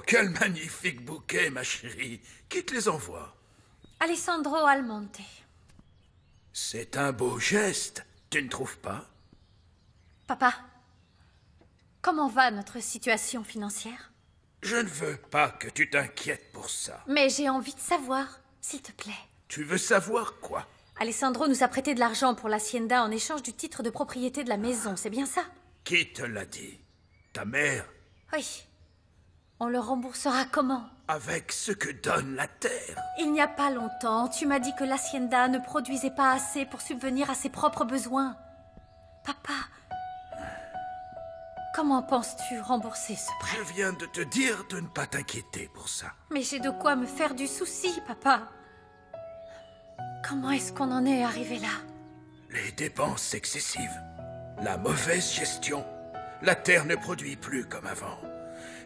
quel magnifique bouquet, ma chérie. Qui te les envoie? Alessandro Almonte. C'est un beau geste, tu ne trouves pas? Papa, comment va notre situation financière? Je ne veux pas que tu t'inquiètes pour ça. Mais j'ai envie de savoir, s'il te plaît. Tu veux savoir quoi? Alessandro nous a prêté de l'argent pour l'hacienda en échange du titre de propriété de la maison, c'est bien ça? Qui te l'a dit? Ta mère? Oui. On le remboursera comment? Avec ce que donne la terre. Il n'y a pas longtemps, tu m'as dit que l'hacienda ne produisait pas assez pour subvenir à ses propres besoins. Papa, comment penses-tu rembourser ce prêt? Je viens de te dire de ne pas t'inquiéter pour ça. Mais j'ai de quoi me faire du souci, papa. Comment est-ce qu'on en est arrivé là? Les dépenses excessives, la mauvaise gestion. La terre ne produit plus comme avant.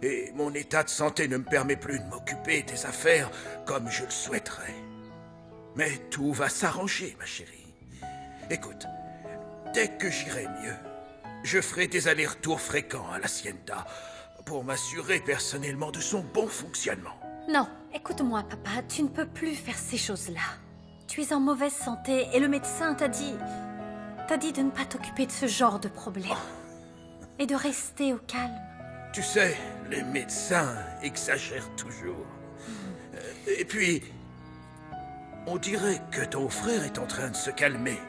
Et mon état de santé ne me permet plus de m'occuper des affaires comme je le souhaiterais. Mais tout va s'arranger, ma chérie. Écoute, dès que j'irai mieux, je ferai des allers-retours fréquents à l'hacienda pour m'assurer personnellement de son bon fonctionnement. Non, écoute-moi, papa, tu ne peux plus faire ces choses-là. Tu es en mauvaise santé et le médecin t'a dit de ne pas t'occuper de ce genre de problème. Et de rester au calme. Tu sais, les médecins exagèrent toujours. Et puis, on dirait que ton frère est en train de se calmer.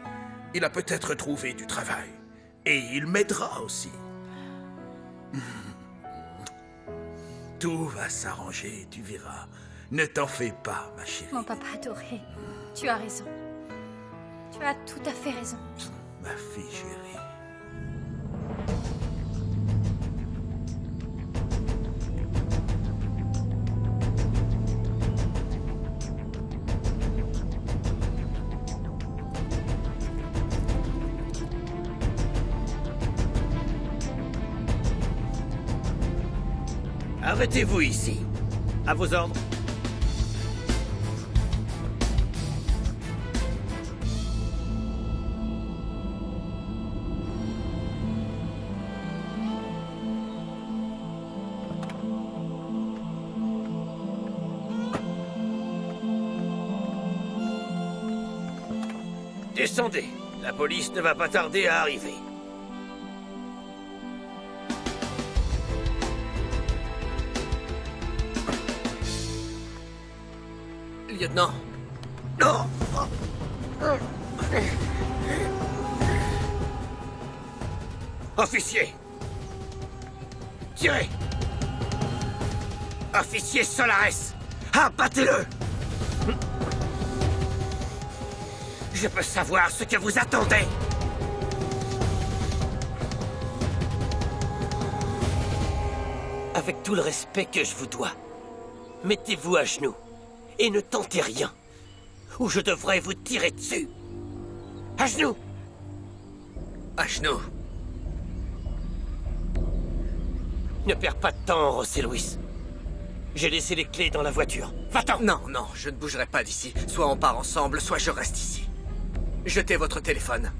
Il a peut-être trouvé du travail. Et il m'aidera aussi. Tout va s'arranger, tu verras. Ne t'en fais pas, ma chérie. Mon papa adoré, tu as raison. Tu as tout à fait raison. Ma fille chérie. Arrêtez-vous ici. À vos ordres. Descendez. La police ne va pas tarder à arriver. Lieutenant. Non. Officier. Tirez. Officier Solares. Abattez-le. Je peux savoir ce que vous attendez. Avec tout le respect que je vous dois, mettez-vous à genoux. Et ne tentez rien, ou je devrais vous tirer dessus. À genoux! À genoux. Ne perds pas de temps, José Luis. J'ai laissé les clés dans la voiture. Va-t'en! Non, non, je ne bougerai pas d'ici. Soit on part ensemble, soit je reste ici. Jetez votre téléphone.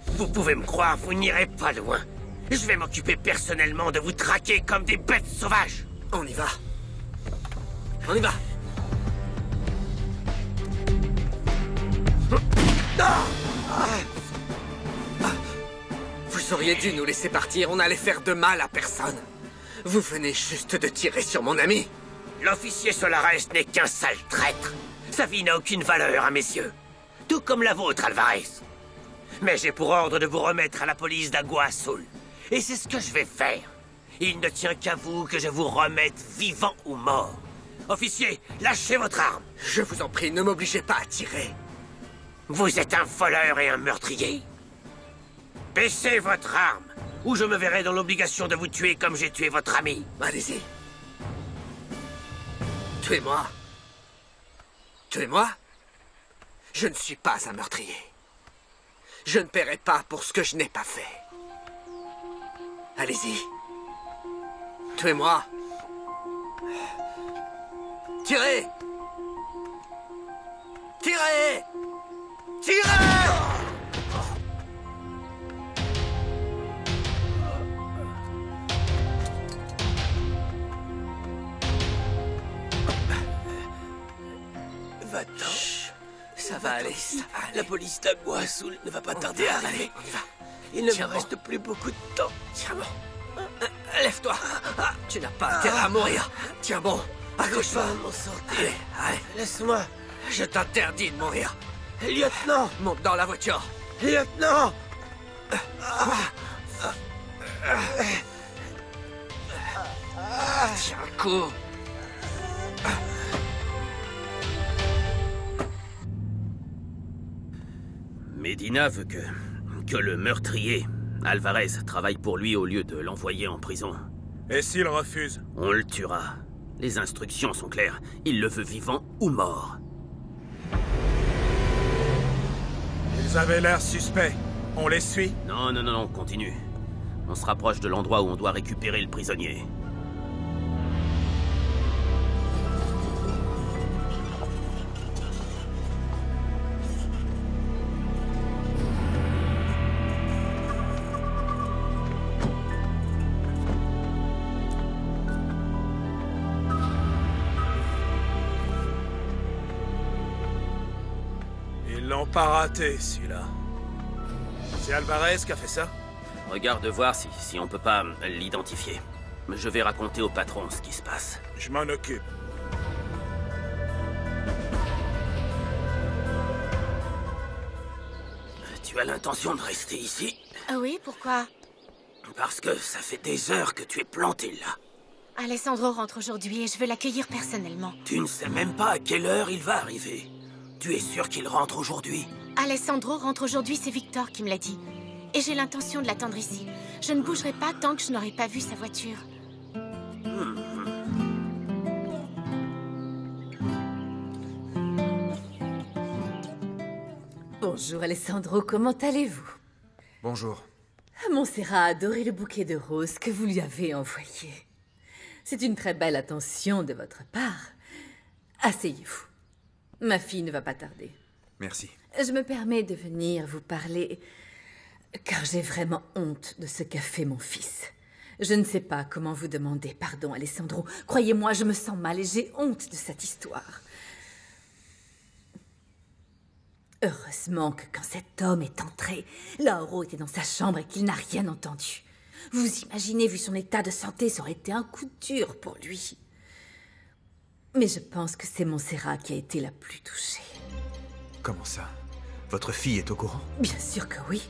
Vous pouvez me croire, vous n'irez pas loin. Je vais m'occuper personnellement de vous traquer comme des bêtes sauvages. On y va. On y va. Vous auriez dû nous laisser partir, on n'allait faire de mal à personne. Vous venez juste de tirer sur mon ami. L'officier Solares n'est qu'un sale traître. Sa vie n'a aucune valeur à mes yeux. Tout comme la vôtre, Alvarez. Mais j'ai pour ordre de vous remettre à la police d'Agua Azul. Et c'est ce que je vais faire. Il ne tient qu'à vous que je vous remette vivant ou mort. Officier, lâchez votre arme. Je vous en prie, ne m'obligez pas à tirer. Vous êtes un voleur et un meurtrier. Baissez votre arme, ou je me verrai dans l'obligation de vous tuer comme j'ai tué votre ami. Allez-y. Tuez-moi. Tuez-moi. Je ne suis pas un meurtrier. Je ne paierai pas pour ce que je n'ai pas fait. Allez-y. Tuez-moi. Tirez. Tirez. Tirez. Allez, La police d'Agua Azul ne va pas tarder à arriver. on y va. Il ne me Tiens, reste plus beaucoup de temps. Tiens bon. Lève-toi. Tu n'as pas intérêt à mourir. Tiens bon. Je Accroche-toi. vais m'en sortir. Allez, allez. Laisse-moi. Je t'interdis de mourir. Lieutenant! Monte dans la voiture. Lieutenant! Tiens un coup. Medina veut que le meurtrier, Alvarez, travaille pour lui au lieu de l'envoyer en prison. Et s'il refuse? On le tuera. Les instructions sont claires. Il le veut vivant ou mort. Ils avaient l'air suspects. On les suit? Non, non, non, non, continue. On se rapproche de l'endroit où on doit récupérer le prisonnier. Ils l'ont pas raté, celui-là. C'est Alvarez qui a fait ça? Regarde voir si on peut pas l'identifier. Je vais raconter au patron ce qui se passe. Je m'en occupe. Tu as l'intention de rester ici? Ah oui, pourquoi? Parce que ça fait des heures que tu es planté là. Alessandro rentre aujourd'hui et je veux l'accueillir personnellement. Tu ne sais même pas à quelle heure il va arriver. Tu es sûr qu'il rentre aujourd'hui? Alessandro rentre aujourd'hui, c'est Victor qui me l'a dit. Et j'ai l'intention de l'attendre ici. Je ne bougerai pas tant que je n'aurai pas vu sa voiture. Bonjour Alessandro, comment allez-vous? Bonjour. Montserrat a adoré le bouquet de roses que vous lui avez envoyé. C'est une très belle attention de votre part. Asseyez-vous. Ma fille ne va pas tarder. Merci. Je me permets de venir vous parler car j'ai vraiment honte de ce qu'a fait mon fils. Je ne sais pas comment vous demander pardon, Alessandro. Croyez-moi, je me sens mal et j'ai honte de cette histoire. Heureusement que quand cet homme est entré, Lauro était dans sa chambre et qu'il n'a rien entendu. Vous imaginez, vu son état de santé, ça aurait été un coup dur pour lui. Mais je pense que c'est Montserrat qui a été la plus touchée. Comment ça? Votre fille est au courant? Bien sûr que oui.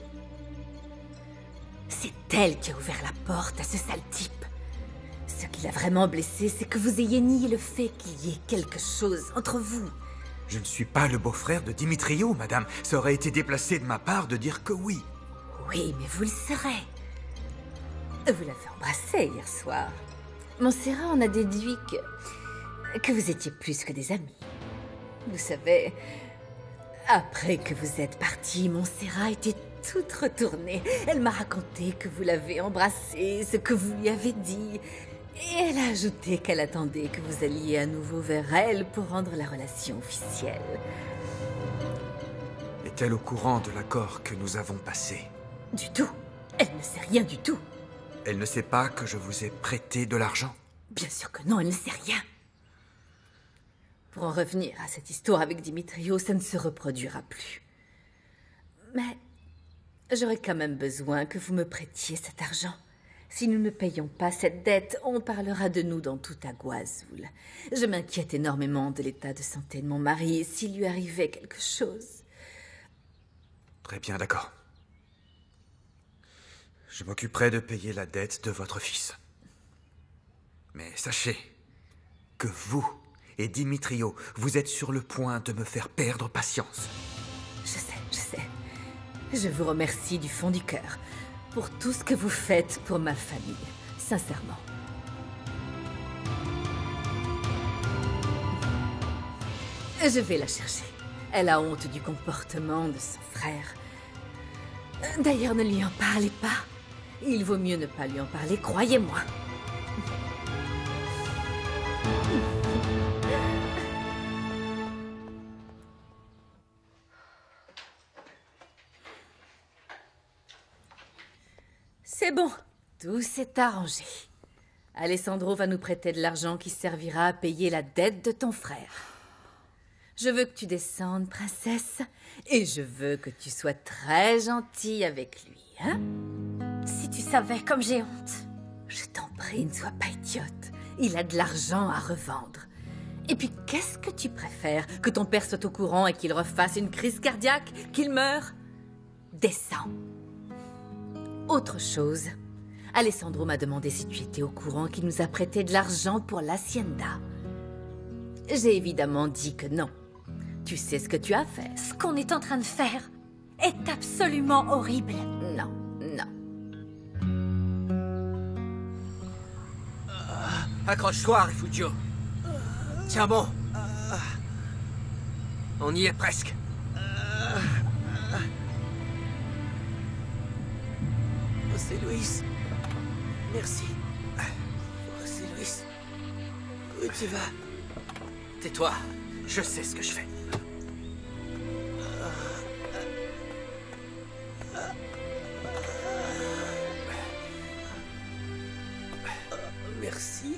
C'est elle qui a ouvert la porte à ce sale type. Ce qui l'a vraiment blessé, c'est que vous ayez nié le fait qu'il y ait quelque chose entre vous. Je ne suis pas le beau-frère de Dimitrio, madame. Ça aurait été déplacé de ma part de dire que oui. Oui, mais vous le serez. Vous l'avez embrassé hier soir. Montserrat en a déduit que vous étiez plus que des amis. Vous savez, après que vous êtes parti, Montserrat était toute retournée. Elle m'a raconté que vous l'avez embrassé, ce que vous lui avez dit. Et elle a ajouté qu'elle attendait que vous alliez à nouveau vers elle pour rendre la relation officielle. Est-elle au courant de l'accord que nous avons passé? Du tout. Elle ne sait rien du tout. Elle ne sait pas que je vous ai prêté de l'argent? Bien sûr que non, elle ne sait rien. Pour en revenir à cette histoire avec Dimitrio, ça ne se reproduira plus. Mais j'aurais quand même besoin que vous me prêtiez cet argent. Si nous ne payons pas cette dette, on parlera de nous dans tout Agua Azul. Je m'inquiète énormément de l'état de santé de mon mari et s'il lui arrivait quelque chose. Très bien, d'accord. Je m'occuperai de payer la dette de votre fils. Mais sachez que vous et Dimitrio, vous êtes sur le point de me faire perdre patience. Je sais. Je vous remercie du fond du cœur pour tout ce que vous faites pour ma famille, sincèrement. Je vais la chercher. Elle a honte du comportement de son frère. D'ailleurs, ne lui en parlez pas. Il vaut mieux ne pas lui en parler, croyez-moi. C'est bon, tout s'est arrangé. Alessandro va nous prêter de l'argent qui servira à payer la dette de ton frère. Je veux que tu descendes, princesse, et je veux que tu sois très gentille avec lui, hein? Si tu savais comme j'ai honte. Je t'en prie, ne sois pas idiote. Il a de l'argent à revendre. Et puis, qu'est-ce que tu préfères? Que ton père soit au courant et qu'il refasse une crise cardiaque? Qu'il meure? Descends. Autre chose. Alessandro m'a demandé si tu étais au courant qu'il nous a prêté de l'argent pour l'hacienda. J'ai évidemment dit que non. Tu sais ce que tu as fait? Ce qu'on est en train de faire est absolument horrible. Non, non. Accroche-toi, Refugio. Tiens bon. On y est presque. José Luis. Merci. José Luis. Où tu vas? Tais-toi. Je sais ce que je fais. Merci.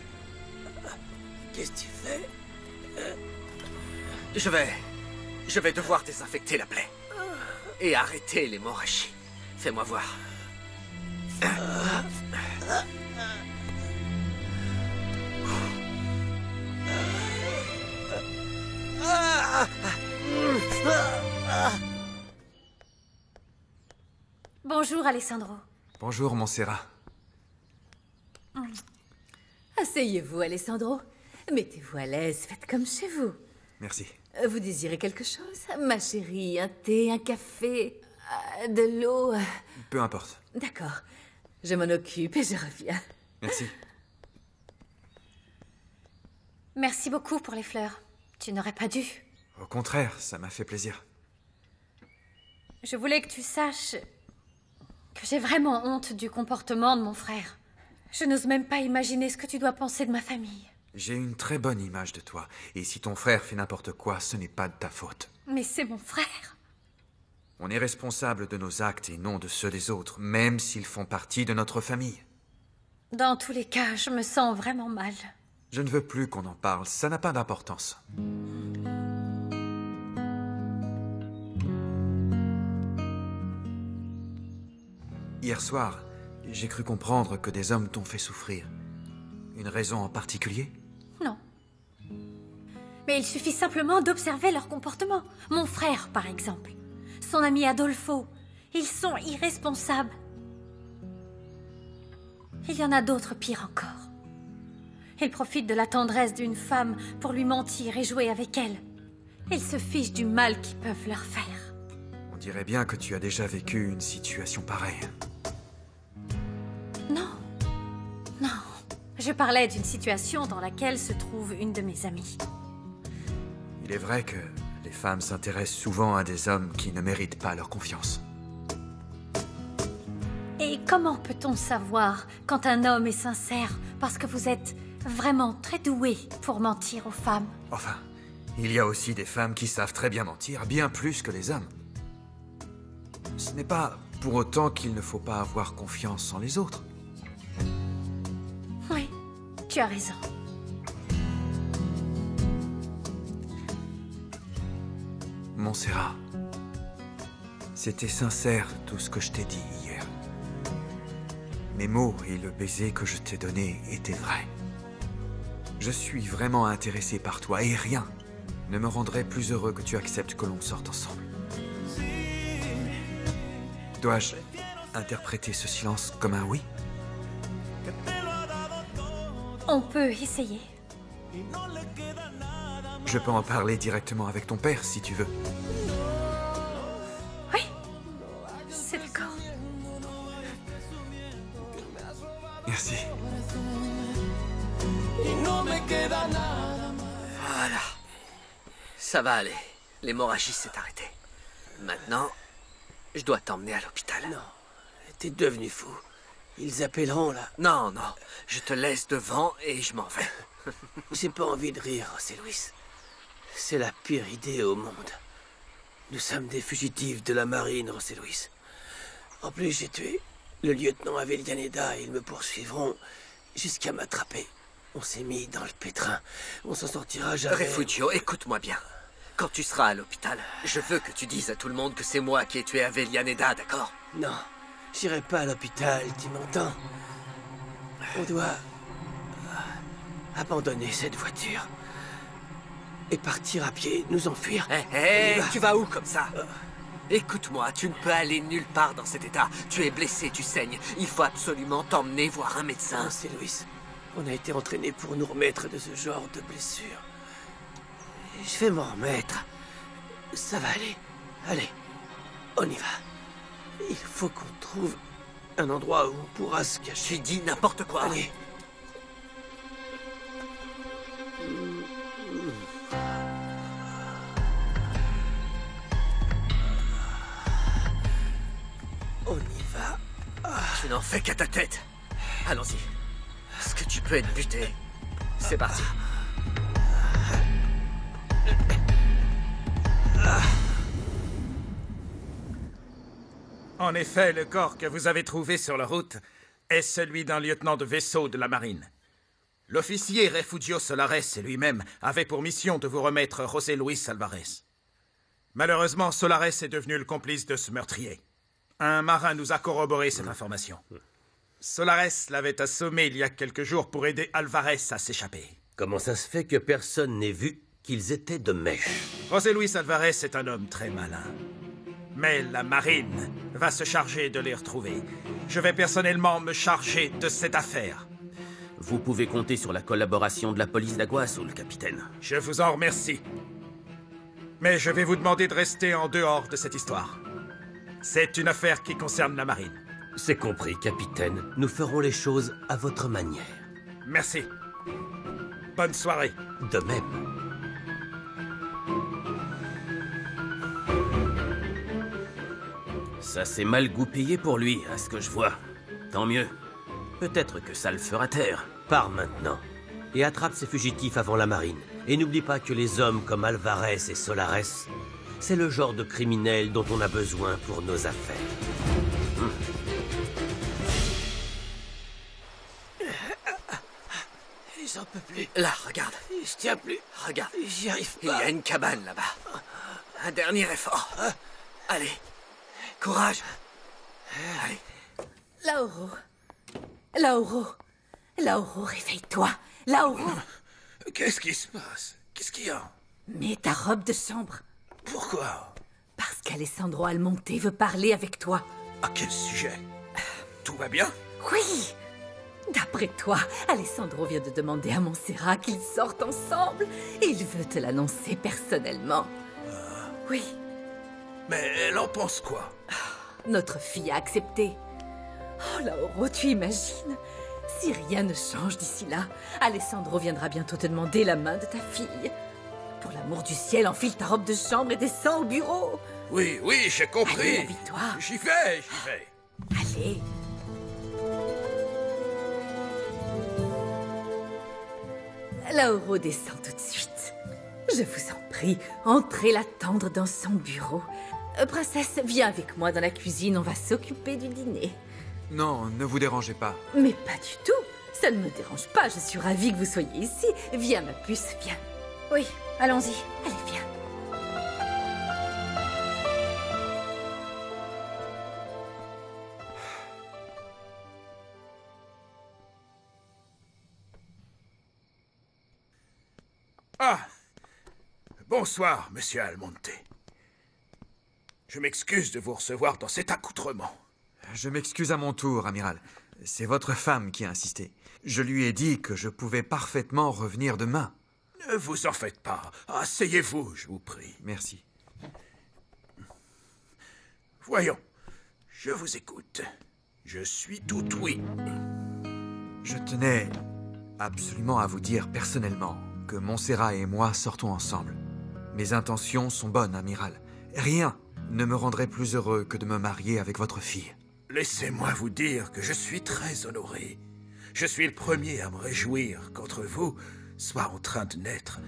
Qu'est-ce que tu fais? Je vais devoir désinfecter la plaie. Et arrêter l'hémorragie. Fais-moi voir. Bonjour, Alessandro. Bonjour, Montserrat. Asseyez-vous, Alessandro. Mettez-vous à l'aise, faites comme chez vous. Merci. Vous désirez quelque chose? Ma chérie, un thé, un café, de l'eau? Peu importe. D'accord. Je m'en occupe et je reviens. Merci. Merci beaucoup pour les fleurs. Tu n'aurais pas dû. Au contraire, ça m'a fait plaisir. Je voulais que tu saches que j'ai vraiment honte du comportement de mon frère. Je n'ose même pas imaginer ce que tu dois penser de ma famille. J'ai une très bonne image de toi, et si ton frère fait n'importe quoi, ce n'est pas de ta faute. Mais c'est mon frère. On est responsable de nos actes et non de ceux des autres, même s'ils font partie de notre famille. Dans tous les cas, je me sens vraiment mal. Je ne veux plus qu'on en parle, ça n'a pas d'importance. Hier soir, j'ai cru comprendre que des hommes t'ont fait souffrir. Une raison en particulier? Non. Mais il suffit simplement d'observer leur comportement. Mon frère, par exemple. Son ami Adolfo. Ils sont irresponsables. Il y en a d'autres pires encore. Ils profitent de la tendresse d'une femme pour lui mentir et jouer avec elle. Ils se fichent du mal qu'ils peuvent leur faire. On dirait bien que tu as déjà vécu une situation pareille. Non. Non. Je parlais d'une situation dans laquelle se trouve une de mes amies. Il est vrai que les femmes s'intéressent souvent à des hommes qui ne méritent pas leur confiance. Et comment peut-on savoir quand un homme est sincère parce que vous êtes vraiment très doué pour mentir aux femmes? Enfin, il y a aussi des femmes qui savent très bien mentir, bien plus que les hommes. Ce n'est pas pour autant qu'il ne faut pas avoir confiance en les autres. Oui, tu as raison. Montserrat, c'était sincère tout ce que je t'ai dit hier. Mes mots et le baiser que je t'ai donné étaient vrais. Je suis vraiment intéressé par toi et rien ne me rendrait plus heureux que tu acceptes que l'on sorte ensemble. Dois-je interpréter ce silence comme un oui? On peut essayer. Je peux en parler directement avec ton père si tu veux. Oui, c'est d'accord. Merci. Voilà. Ça va aller. L'hémorragie s'est arrêtée. Maintenant, je dois t'emmener à l'hôpital. Non, t'es devenu fou. Ils appelleront, là. Non, non. Je te laisse devant et je m'en vais. J'ai pas envie de rire, José Luis. C'est la pire idée au monde. Nous sommes des fugitifs de la marine, José Luis. En plus, j'ai tué le lieutenant Avellaneda et ils me poursuivront jusqu'à m'attraper. On s'est mis dans le pétrin. On s'en sortira jamais. Refugio, écoute-moi bien. Quand tu seras à l'hôpital, je veux que tu dises à tout le monde que c'est moi qui ai tué Avellaneda, d'accord? Non, j'irai pas à l'hôpital, tu m'entends? On doit abandonner cette voiture et partir à pied, nous enfuir. Hé, tu vas où comme ça? Écoute-moi, tu ne peux aller nulle part dans cet état. Tu es blessé, tu saignes. Il faut absolument t'emmener voir un médecin. Non, c'est Louis. On a été entraînés pour nous remettre de ce genre de blessure. Je vais m'en remettre. Ça va aller. Allez, on y va. Il faut qu'on trouve un endroit où on pourra se cacher. Tu dis n'importe quoi. Allez. On y va. Tu n'en fais qu'à ta tête. Allons-y. Est-ce que tu peux être buté? C'est parti. En effet, le corps que vous avez trouvé sur la route est celui d'un lieutenant de vaisseau de la marine. L'officier Refugio Solares lui-même avait pour mission de vous remettre José Luis Alvarez. Malheureusement, Solares est devenu le complice de ce meurtrier. Un marin nous a corroboré cette information. Solares l'avait assommé il y a quelques jours pour aider Alvarez à s'échapper. Comment ça se fait que personne n'ait vu qu'ils étaient de mèche? José Luis Alvarez est un homme très malin. Mais la marine va se charger de les retrouver. Je vais personnellement me charger de cette affaire. Vous pouvez compter sur la collaboration de la police d'Agua Azul, capitaine. Je vous en remercie. Mais je vais vous demander de rester en dehors de cette histoire. C'est une affaire qui concerne la marine. C'est compris, capitaine. Nous ferons les choses à votre manière. Merci. Bonne soirée. De même. Ça s'est mal goupillé pour lui, à ce que je vois. Tant mieux. Peut-être que ça le fera taire. Pars maintenant. Et attrape ces fugitifs avant la marine. Et n'oublie pas que les hommes comme Alvarez et Solares, c'est le genre de criminels dont on a besoin pour nos affaires. J'en peux plus. Là, regarde. Je tiens plus. Regarde. J'y arrive Il y pas. a une cabane là-bas. Un dernier effort. Allez. Courage. Allez. Lauro. Lauro. Lauro, réveille-toi. Lauro. Qu'est-ce qui se passe? Qu'est-ce qu'il y a? Mets ta robe de chambre. Pourquoi? Parce qu'Alessandro Almonte veut parler avec toi. À quel sujet? Tout va bien? Oui. D'après toi, Alessandro vient de demander à Montserrat qu'ils sortent ensemble. Il veut te l'annoncer personnellement. Oui. Mais elle en pense quoi? Notre fille a accepté. Oh, Lauro, tu imagines? Si rien ne change d'ici là, Alessandro viendra bientôt te demander la main de ta fille. Pour l'amour du ciel, enfile ta robe de chambre et descends au bureau. Oui, j'ai compris. Allez, habille-toi. J'y vais. Allez. Lauro descend tout de suite. Je vous en prie, entrez l'attendre dans son bureau. Princesse, viens avec moi dans la cuisine, on va s'occuper du dîner. Non, ne vous dérangez pas. Mais pas du tout. Ça ne me dérange pas, je suis ravie que vous soyez ici. Viens, ma puce, viens. Oui, allons-y. Allez, viens. Ah! Bonsoir, monsieur Almonte. Je m'excuse de vous recevoir dans cet accoutrement. Je m'excuse à mon tour, amiral. C'est votre femme qui a insisté. Je lui ai dit que je pouvais parfaitement revenir demain. Ne vous en faites pas. Asseyez-vous, je vous prie. Merci. Voyons, je vous écoute. Je suis tout oui. Je tenais absolument à vous dire personnellement que Montserrat et moi sortons ensemble. Mes intentions sont bonnes, amiral. Rien ne me rendrait plus heureux que de me marier avec votre fille. Laissez-moi vous dire que je suis très honoré. Je suis le premier à me réjouir qu'entre vous soit en train de naître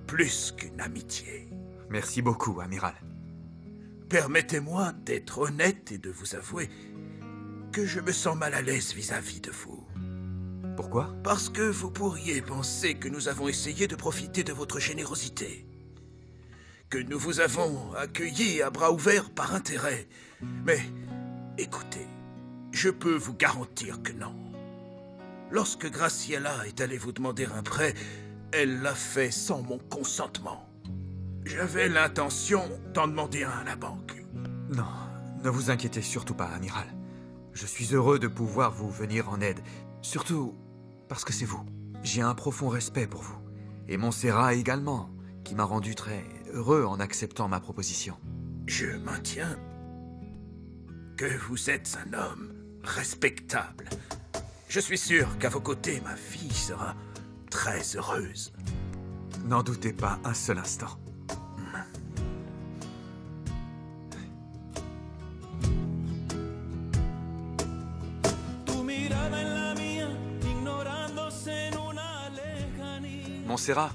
plus qu'une amitié. Merci beaucoup, amiral. Permettez-moi d'être honnête et de vous avouer que je me sens mal à l'aise vis-à-vis de vous. Pourquoi? Parce que vous pourriez penser que nous avons essayé de profiter de votre générosité. que nous vous avons accueilli à bras ouverts par intérêt. Mais, écoutez, je peux vous garantir que non. Lorsque Graciela est allée vous demander un prêt, elle l'a fait sans mon consentement. J'avais l'intention d'en demander un à la banque. Non, ne vous inquiétez surtout pas, amiral. Je suis heureux de pouvoir vous venir en aide, surtout parce que c'est vous. J'ai un profond respect pour vous, et Montserrat également, qui m'a rendu très heureux en acceptant ma proposition. Je maintiens que vous êtes un homme respectable. Je suis sûr qu'à vos côtés, ma fille sera très heureuse. N'en doutez pas un seul instant. Montserrat,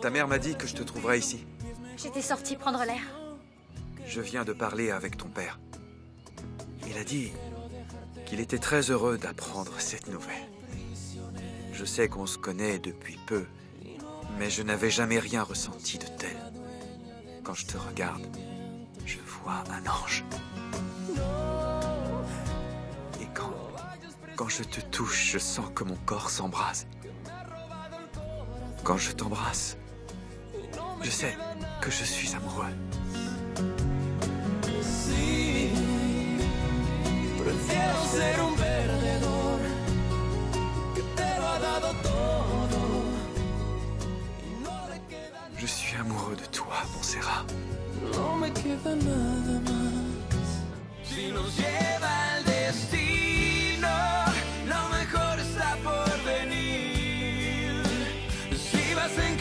ta mère m'a dit que je te trouverais ici. J'étais sortie prendre l'air. Je viens de parler avec ton père. Il a dit qu'il était très heureux d'apprendre cette nouvelle. Je sais qu'on se connaît depuis peu, mais je n'avais jamais rien ressenti de tel. Quand je te regarde, je vois un ange. Et quand je te touche, je sens que mon corps s'embrase. Quand je t'embrasse, je sais que je suis amoureux. Je suis amoureux de toi, Montserrat. Si nos lleva el destino, lo mejor está por venir. Si vas en